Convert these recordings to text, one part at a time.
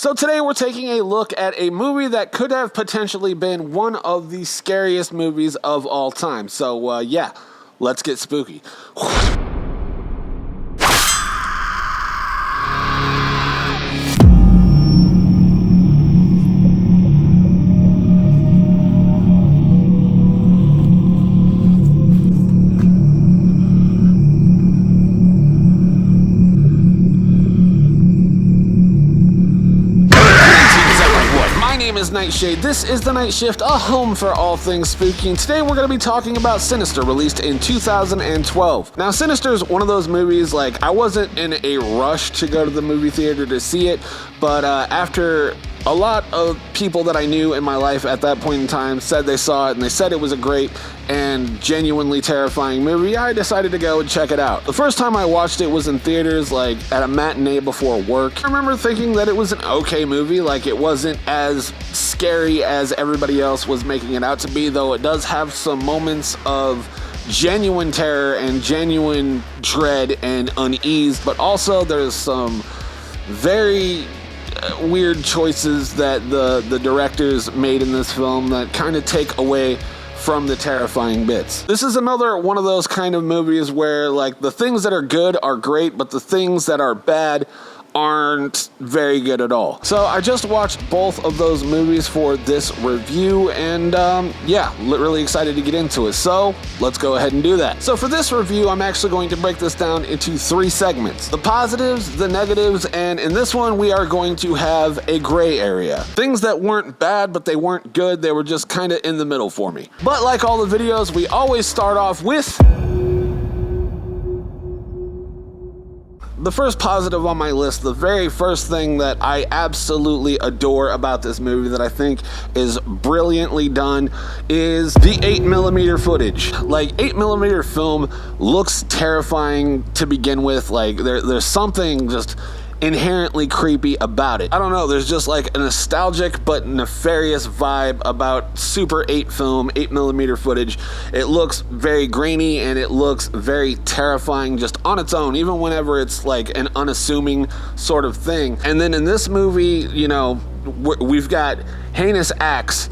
So today we're taking a look at a movie that could have potentially been one of the scariest movies of all time. So yeah, let's get spooky. Nightshade. This is The Night Shift, a home for all things spooky, and today we're going to be talking about Sinister, released in 2012. Now, Sinister is one of those movies, like, I wasn't in a rush to go to the movie theater to see it, but after a lot of people that I knew in my life at that point in time said they saw it, and they said it was a great and genuinely terrifying movie, I decided to go and check it out. The first time I watched it was in theaters, like at a matinee before work. I remember thinking that it was an okay movie, like it wasn't as scary as everybody else was making it out to be, though it does have some moments of genuine terror and genuine dread and unease, but also there's some very weird choices that the directors made in this film that kind of take away from the terrifying bits. This is another one of those kind of movies where, like, the things that are good are great, but the things that are bad aren't very good at all. So I just watched both of those movies for this review, and yeah, really excited to get into it. So let's go ahead and do that. So for this review, I'm actually going to break this down into 3 segments: the positives, the negatives, and in this one we are going to have a gray area. Things that weren't bad, but they weren't good. They were just kind of in the middle for me. But like all the videos, we always start off with the first positive on my list. The very first thing that I absolutely adore about this movie, that I think is brilliantly done, is the 8mm footage. Like, 8mm film looks terrifying to begin with. Like, there's something just inherently creepy about it. I don't know, there's just like a nostalgic but nefarious vibe about Super 8 film, 8mm footage. It looks very grainy and it looks very terrifying just on its own, even whenever it's like an unassuming sort of thing. And then in this movie, you know, we've got heinous acts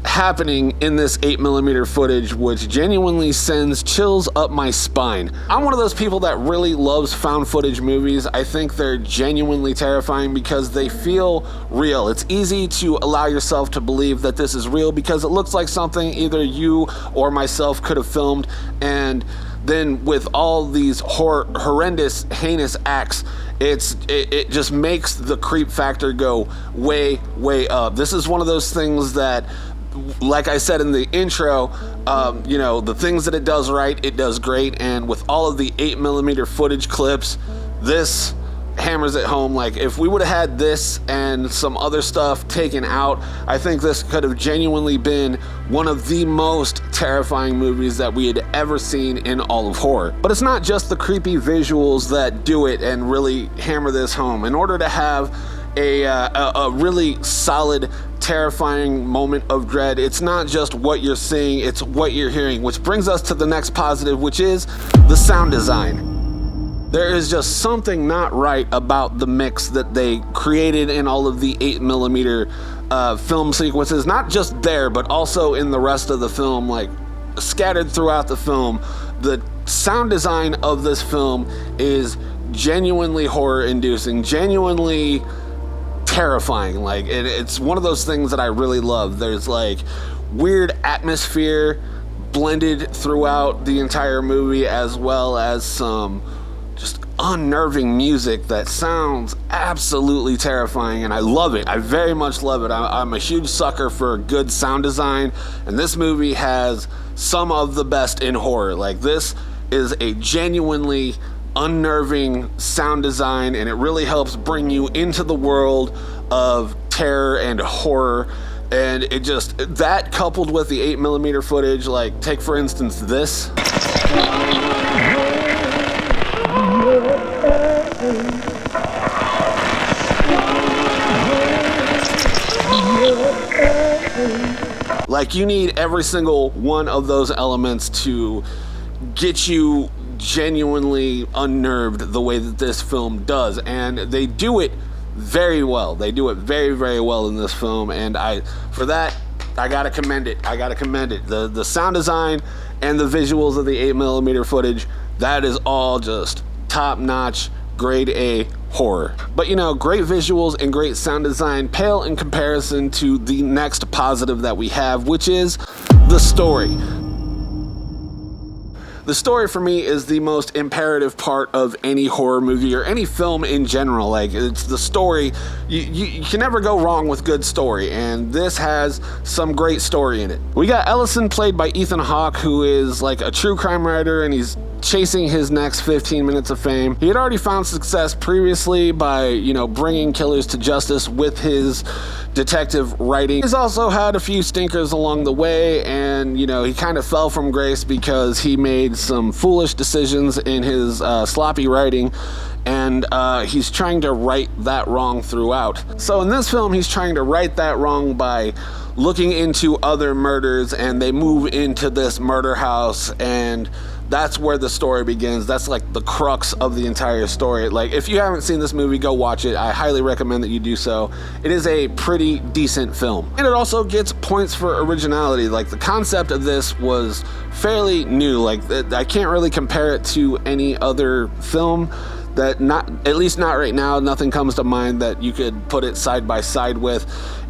happening in this 8mm footage, which genuinely sends chills up my spine. I'm one of those people that really loves found footage movies. I think they're genuinely terrifying because they feel real. It's easy to allow yourself to believe that this is real because it looks like something either you or myself could have filmed, and then with all these horrendous, heinous acts, it just makes the creep factor go way, way up. This is one of those things that, like I said in the intro, you know, the things that it does right, it does great. And with all of the 8mm footage clips, this hammers it home. Like, if we would have had this and some other stuff taken out, I think this could have genuinely been one of the most terrifying movies that we had ever seen in all of horror. But it's not just the creepy visuals that do it and really hammer this home. In order to have a really solid, terrifying moment of dread, it's not just what you're seeing, it's what you're hearing, which brings us to the next positive, which is the sound design. There is just something not right about the mix that they created in all of the 8mm film sequences, not just there, but also in the rest of the film, like scattered throughout the film. The sound design of this film is genuinely horror-inducing, genuinely terrifying. Like, it's one of those things that I really love. There's like weird atmosphere blended throughout the entire movie, as well as some just unnerving music that sounds absolutely terrifying, and I love it. I very much love it. I'm a huge sucker for good sound design, and this movie has some of the best in horror. Like, this is a genuinely unnerving sound design, and it really helps bring you into the world of terror and horror. And it just, that coupled with the 8mm footage, like, take for instance this. Like, you need every single one of those elements to get you genuinely unnerved the way that this film does, and they do it very well. They do it very, very well in this film, and for that, I gotta commend it. The sound design and the visuals of the 8mm footage, that is all just top-notch, grade A horror. But you know, great visuals and great sound design pale in comparison to the next positive that we have, which is the story. The story for me is the most imperative part of any horror movie or any film in general. Like, it's the story. You can never go wrong with good story, and this has some great story in it. We got Ellison, played by Ethan Hawke, who is like a true crime writer, and he's chasing his next 15 minutes of fame. He had already found success previously by, you know, bringing killers to justice with his detective writing. He's also had a few stinkers along the way, and you know, he kind of fell from grace because he made some foolish decisions in his sloppy writing, and he's trying to right that wrong throughout. So in this film, he's trying to right that wrong by looking into other murders, and they move into this murder house, and that's where the story begins. That's like the crux of the entire story. Like, if you haven't seen this movie, go watch it. I highly recommend that you do so. It is a pretty decent film. And it also gets points for originality. Like, the concept of this was fairly new. Like, I can't really compare it to any other film that, at least not right now, nothing comes to mind that you could put it side by side with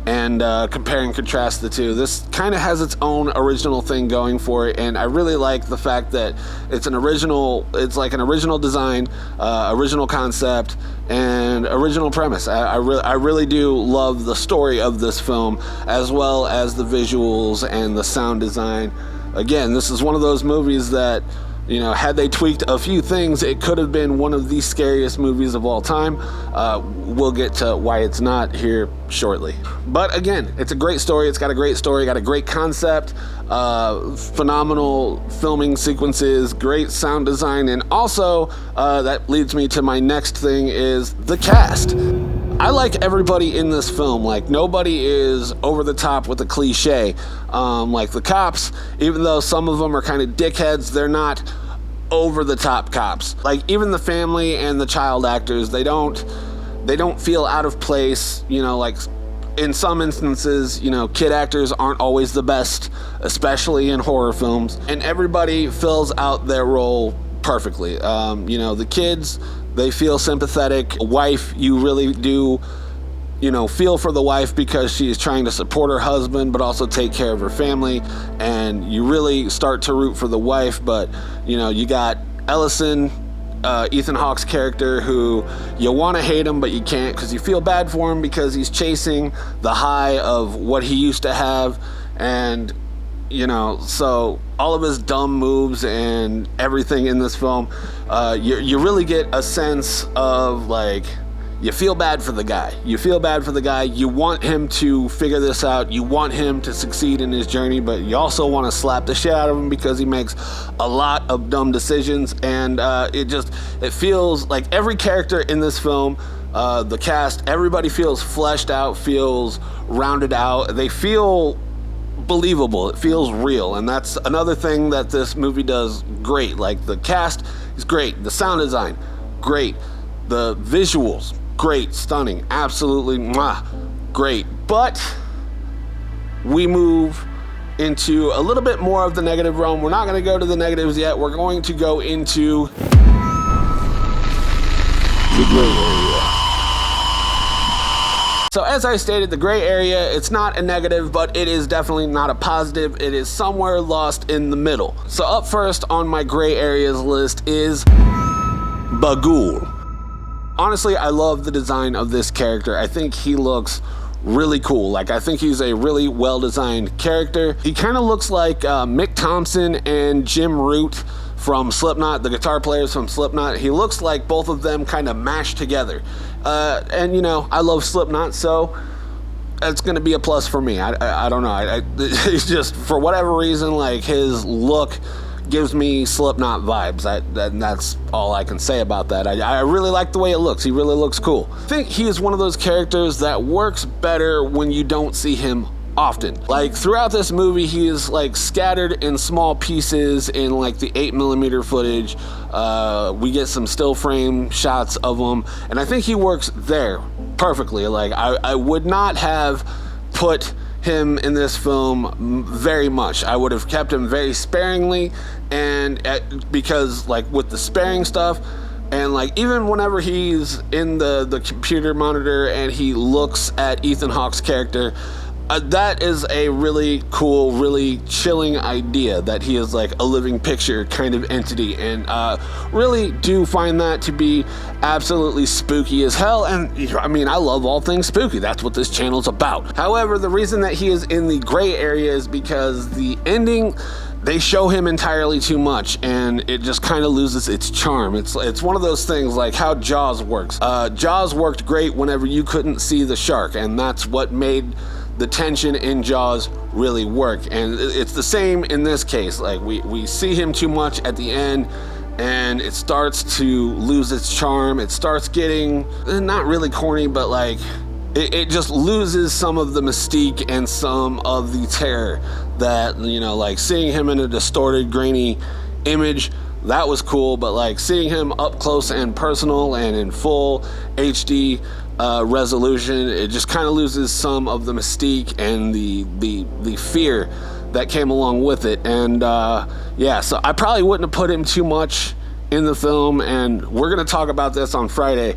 and compare and contrast the two. This kind of has its own original thing going for it, and I really like the fact that it's like an original design, original concept, and original premise. I really do love the story of this film, as well as the visuals and the sound design. Again, this is one of those movies that, you know, had they tweaked a few things, it could have been one of the scariest movies of all time. We'll get to why it's not here shortly. But again, it's a great story. It's got a great story, got a great concept, phenomenal filming sequences, great sound design, and also that leads me to my next thing, is the cast. I like everybody in this film. Like, nobody is over the top with a cliche. Like the cops, even though some of them are kind of dickheads, they're not over the top cops. Like, even the family and the child actors, they don't feel out of place. You know, like, in some instances, you know, kid actors aren't always the best, especially in horror films, and everybody fills out their role perfectly. You know, the kids, they feel sympathetic. Wife, you really do, you know, feel for the wife because she's trying to support her husband but also take care of her family, and you really start to root for the wife. But, you know, you got Ellison, Ethan Hawke's character, who you want to hate him but you can't, because you feel bad for him because he's chasing the high of what he used to have, and you know, so all of his dumb moves and everything in this film, you really get a sense of, like, you feel bad for the guy. You want him to figure this out. You want him to succeed in his journey, but you also want to slap the shit out of him because he makes a lot of dumb decisions. And it feels like every character in this film, the cast, everybody feels fleshed out, feels rounded out. They feel believable. It feels real, and that's another thing that this movie does great. Like, the cast is great, the sound design great, the visuals great, stunning, absolutely great. But we move into a little bit more of the negative realm. We're not going to go to the negatives yet. We're going to go into the gray area. So as I stated, the gray area, it's not a negative, but it is definitely not a positive. It is somewhere lost in the middle. So up first on my gray areas list is Bagul. Honestly, I love the design of this character. I think he looks really cool. Like, I think he's a really well-designed character. He kind of looks like Mick Thompson and Jim Root from Slipknot, the guitar players from Slipknot. He looks like both of them kind of mashed together. And you know, I love Slipknot, so it's gonna be a plus for me. I don't know. It's just, for whatever reason, like, his look gives me Slipknot vibes. That's all I can say about that. I really like the way it looks. He really looks cool. I think he is one of those characters that works better when you don't see him often. Like throughout this movie, he is like scattered in small pieces in like the 8mm footage. We get some still frame shots of him, and I think he works there perfectly. Like I would not have put him in this film very much. I would have kept him very sparingly, and because like with the sparing stuff, and like even whenever he's in the computer monitor and he looks at Ethan Hawke's character, that is a really cool, really chilling idea that he is like a living picture kind of entity, and really do find that to be absolutely spooky as hell. And I mean, I love all things spooky. That's what this channel's about. However, the reason that he is in the gray area is because the ending, they show him entirely too much, and it just kind of loses its charm. It's one of those things like how Jaws works. Jaws worked great whenever you couldn't see the shark, and that's what made the tension in Jaws really work. And it's the same in this case. Like we see him too much at the end, and it starts to lose its charm. It starts getting not really corny, but like it just loses some of the mystique and some of the terror that, you know, like seeing him in a distorted, grainy image, that was cool, but like seeing him up close and personal and in full HD resolution, it just kind of loses some of the mystique and the fear that came along with it. And yeah, so I probably wouldn't have put him too much in the film, and we're gonna talk about this on Friday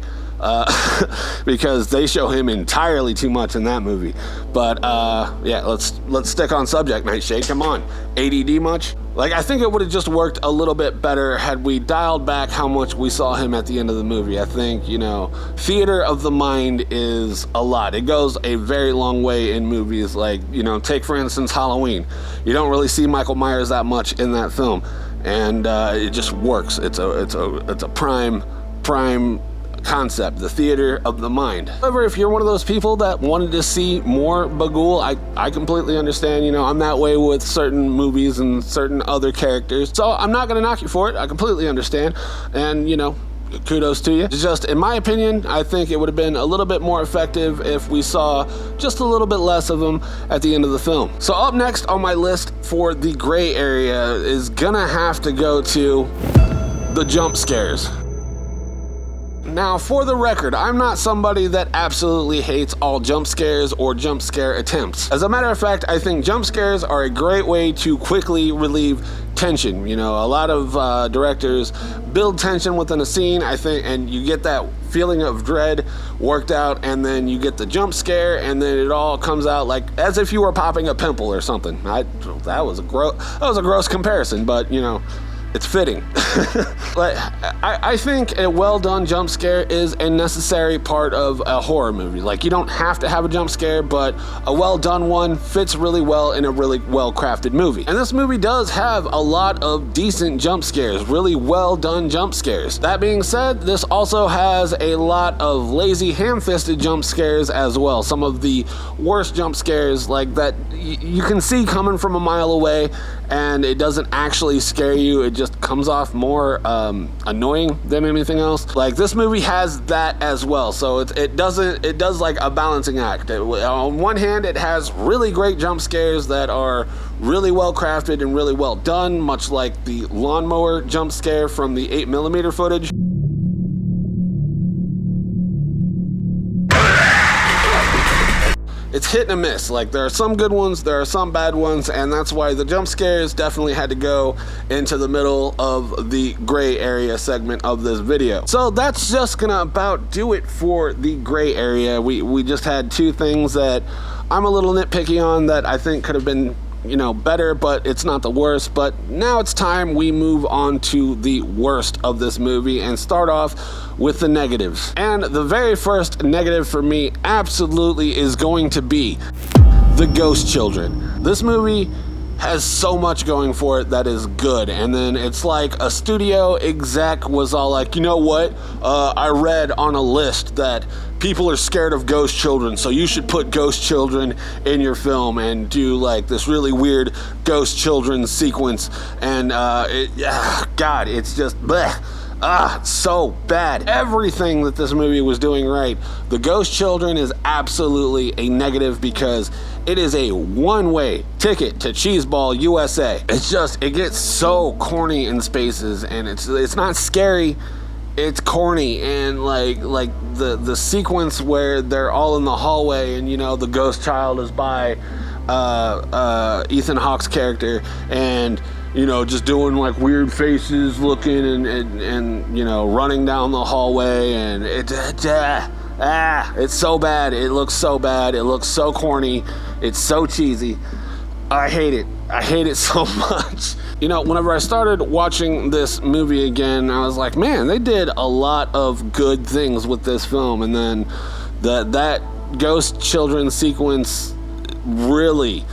because they show him entirely too much in that movie. But yeah, let's stick on subject. Nightshade, come on. ADD much? Like, I think it would have just worked a little bit better had we dialed back how much we saw him at the end of the movie. I think, you know, theater of the mind is a lot. It goes a very long way in movies. Like, you know, take for instance Halloween. You don't really see Michael Myers that much in that film, and it just works. It's a prime concept, the theater of the mind. However, if you're one of those people that wanted to see more Bagul, I completely understand. You know, I'm that way with certain movies and certain other characters, so I'm not gonna knock you for it. I completely understand, and you know, kudos to you. It's just, in my opinion, I think it would have been a little bit more effective if we saw just a little bit less of him at the end of the film. So up next on my list for the gray area is gonna have to go to the jump scares. Now, for the record, I'm not somebody that absolutely hates all jump scares or jump scare attempts. As a matter of fact, I think jump scares are a great way to quickly relieve tension. You know, a lot of directors build tension within a scene, I think, and you get that feeling of dread worked out, and then you get the jump scare, and then it all comes out like as if you were popping a pimple or something. That was a gross comparison, but you know, it's fitting. Like, I think a well-done jump scare is a necessary part of a horror movie. Like, you don't have to have a jump scare, but a well-done one fits really well in a really well-crafted movie. And this movie does have a lot of decent jump scares, really well-done jump scares. That being said, this also has a lot of lazy, ham-fisted jump scares as well. Some of the worst jump scares, like that you can see coming from a mile away, and it doesn't actually scare you. It just comes off more annoying than anything else. Like, this movie has that as well, so it does like a balancing act. On one hand, it has really great jump scares that are really well crafted and really well done, much like the lawnmower jump scare from the 8mm footage. It's hit and miss. Like, there are some good ones, there are some bad ones, and that's why the jump scares definitely had to go into the middle of the gray area segment of this video. So that's just gonna about do it for the gray area. We just had two things that I'm a little nitpicky on that I think could have been, you know, better, but it's not the worst. But now it's time we move on to the worst of this movie and start off with the negatives. And the very first negative for me absolutely is going to be the ghost children. This movie has so much going for it that is good, and then it's like a studio exec was all like, you know what, I read on a list that people are scared of ghost children, so you should put ghost children in your film and do like this really weird ghost children sequence. And God, it's just bleh. So bad. Everything that this movie was doing right. The Ghost Children is absolutely a negative because it is a one-way ticket to Cheeseball USA. It gets so corny in spaces, and it's not scary. It's corny, and like the sequence where they're all in the hallway and the ghost child is by Ethan Hawke's character, and just doing like weird faces, looking and running down the hallway, and it's so bad. It looks so bad. It looks so corny. It's so cheesy. I hate it. I hate it so much. Whenever I started watching this movie again, I was like, man, they did a lot of good things with this film. And then that Ghost Children sequence really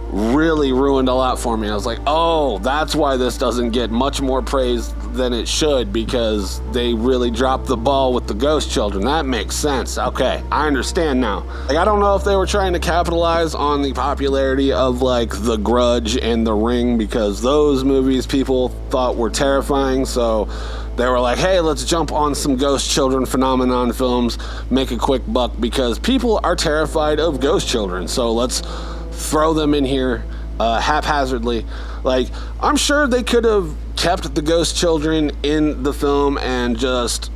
ruined a lot for me. I was like, oh, that's why this doesn't get much more praise than it should, because they really dropped the ball with the Ghost Children. That makes sense. Okay, I understand now. I don't know if they were trying to capitalize on the popularity of like The Grudge and The Ring, because those movies people thought were terrifying, so they were like, hey, let's jump on some Ghost Children phenomenon films, make a quick buck, because people are terrified of Ghost Children, so let's throw them in here haphazardly. Like, I'm sure they could have kept the Ghost Children in the film and just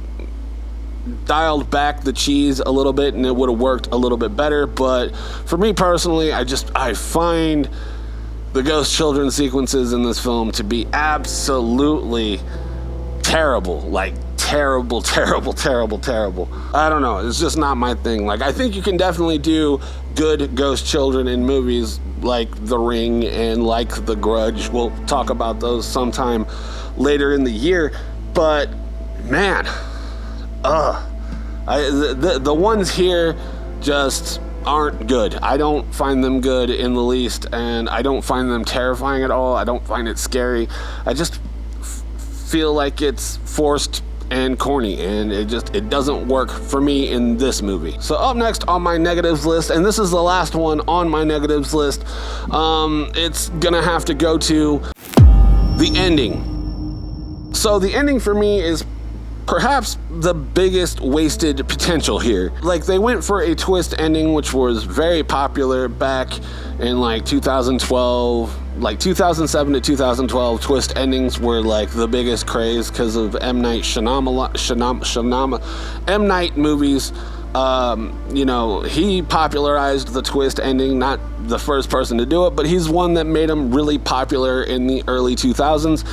dialed back the cheese a little bit, and it would have worked a little bit better. But for me personally, I find the Ghost Children sequences in this film to be absolutely terrible. Like, terrible. I don't know. It's just not my thing. Like, I think you can definitely do good Ghost Children in movies like The Ring and like The Grudge. We'll talk about those sometime later in the year. But man, the ones here just aren't good. I don't find them good in the least, and I don't find them terrifying at all. I don't find it scary. I just feel like it's forced and corny, and it doesn't work for me in this movie. So up next on my negatives list, and this is the last one on my negatives list, it's gonna have to go to the ending. So the ending for me is perhaps the biggest wasted potential here. Like, they went for a twist ending, which was very popular back in like 2012, like 2007 to 2012. Twist endings were like the biggest craze because of M. Night movies. He popularized the twist ending, not the first person to do it, but he's one that made him really popular in the early 2000s,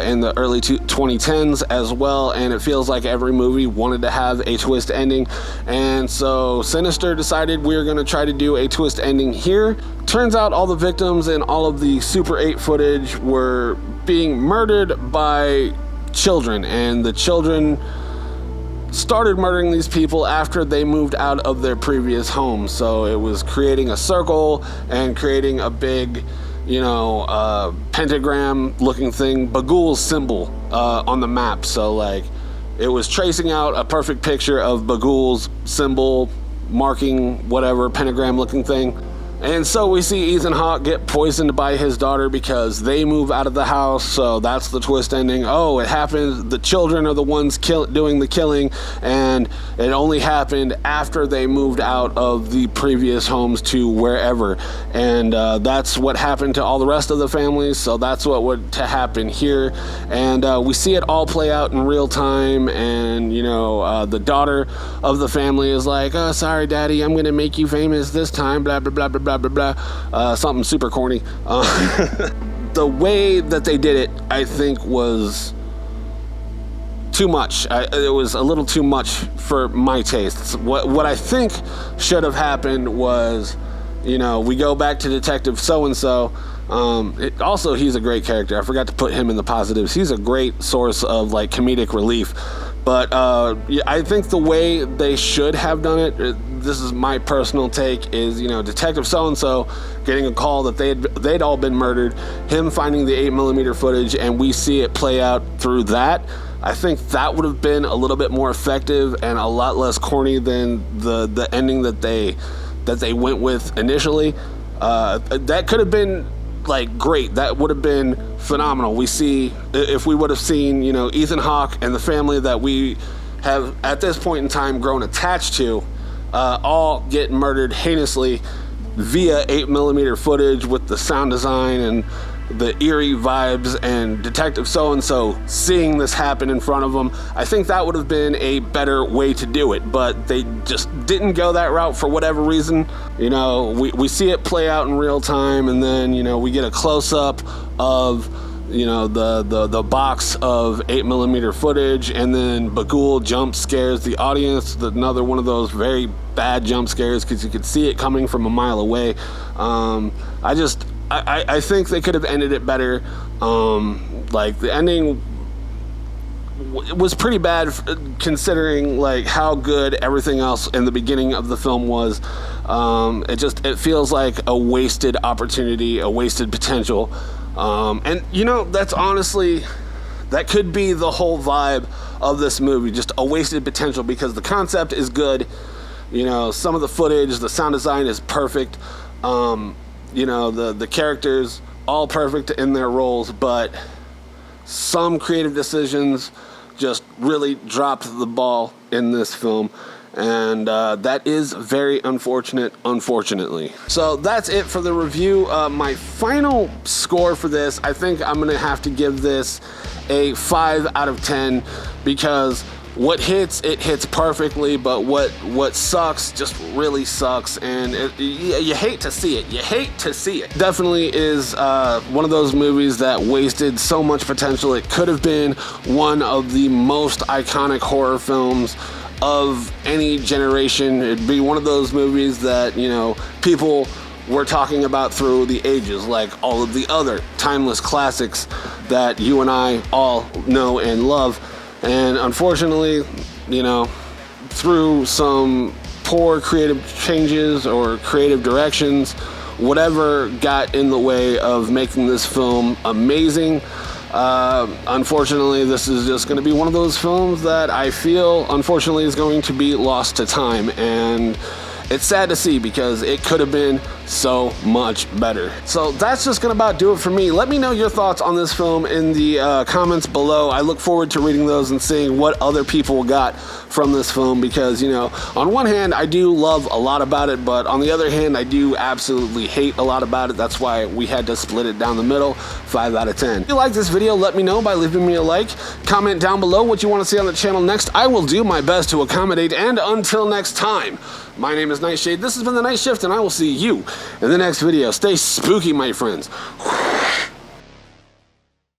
in the early 2010s as well, and it feels like every movie wanted to have a twist ending, and so Sinister decided we're going to try to do a twist ending here. Turns out all the victims and all of the Super 8 footage were being murdered by children, and the children started murdering these people after they moved out of their previous home. So it was creating a circle and creating a big, pentagram looking thing, Bagul's symbol on the map. So like, it was tracing out a perfect picture of Bagul's symbol, marking whatever pentagram looking thing. And so we see Ethan Hawke get poisoned by his daughter because they move out of the house, so that's the twist ending. Oh, it happened, the children are the ones doing the killing, and it only happened after they moved out of the previous homes to wherever. And that's what happened to all the rest of the families, so that's what would to happen here. And we see it all play out in real time, and the daughter of the family is like, oh, sorry daddy, I'm gonna make you famous this time, blah blah blah blah blah blah blah, something super corny. The way that they did it, I think, was too much. It was a little too much for my tastes. What I think should have happened was, we go back to Detective So-and-so. Also, he's a great character. I forgot to put him in the positives. He's a great source of like comedic relief. But I think the way they should have done it, this is my personal take, is Detective So-and-so getting a call that they'd all been murdered, him finding the 8mm footage, and we see it play out through that. I think that would have been a little bit more effective and a lot less corny than the ending that they went with initially. That could have been like, great. That would have been phenomenal. We see, if we would have seen, you know, Ethan Hawke and the family that we have at this point in time grown attached to, all get murdered heinously via 8mm footage with the sound design and the eerie vibes, and Detective So-and-so seeing this happen in front of them. I think that would have been a better way to do it, but they just didn't go that route for whatever reason. You know, we see it play out in real time, and then, you know, we get a close-up of, you know, the box of 8mm footage, and then Bagul jump scares the audience. Another one of those very bad jump scares, because you could see it coming from a mile away. I think they could have ended it better. Like, the ending was pretty bad considering like how good everything else in the beginning of the film was. It feels like a wasted opportunity, a wasted potential. And you know, that's honestly, that could be the whole vibe of this movie, just a wasted potential, because the concept is good. You know, some of the footage, the sound design is perfect. You know, the characters, all perfect in their roles, but some creative decisions just really dropped the ball in this film. And that is very unfortunate, unfortunately. So that's it for the review. My final score for this, I think I'm gonna have to give this a 5 out of 10, because what hits, it hits perfectly, but what sucks just really sucks, and you hate to see it. You hate to see it. Definitely is one of those movies that wasted so much potential. It could have been one of the most iconic horror films of any generation. It'd be one of those movies that, you know, people were talking about through the ages, like all of the other timeless classics that you and I all know and love. And unfortunately, you know, through some poor creative changes or creative directions, whatever got in the way of making this film amazing, unfortunately, this is just going to be one of those films that I feel, unfortunately, is going to be lost to time. And it's sad to see, because it could have been so much better. So that's just gonna about do it for me. Let me know your thoughts on this film in the comments below. I look forward to reading those and seeing what other people got from this film, because, you know, on one hand, I do love a lot about it, but on the other hand, I do absolutely hate a lot about it. That's why we had to split it down the middle, 5 out of 10. If you like this video, let me know by leaving me a like. Comment down below what you want to see on the channel next. I will do my best to accommodate, and until next time, my name is Nightshade. This has been The Night Shift, and I will see you in the next video. Stay spooky, my friends.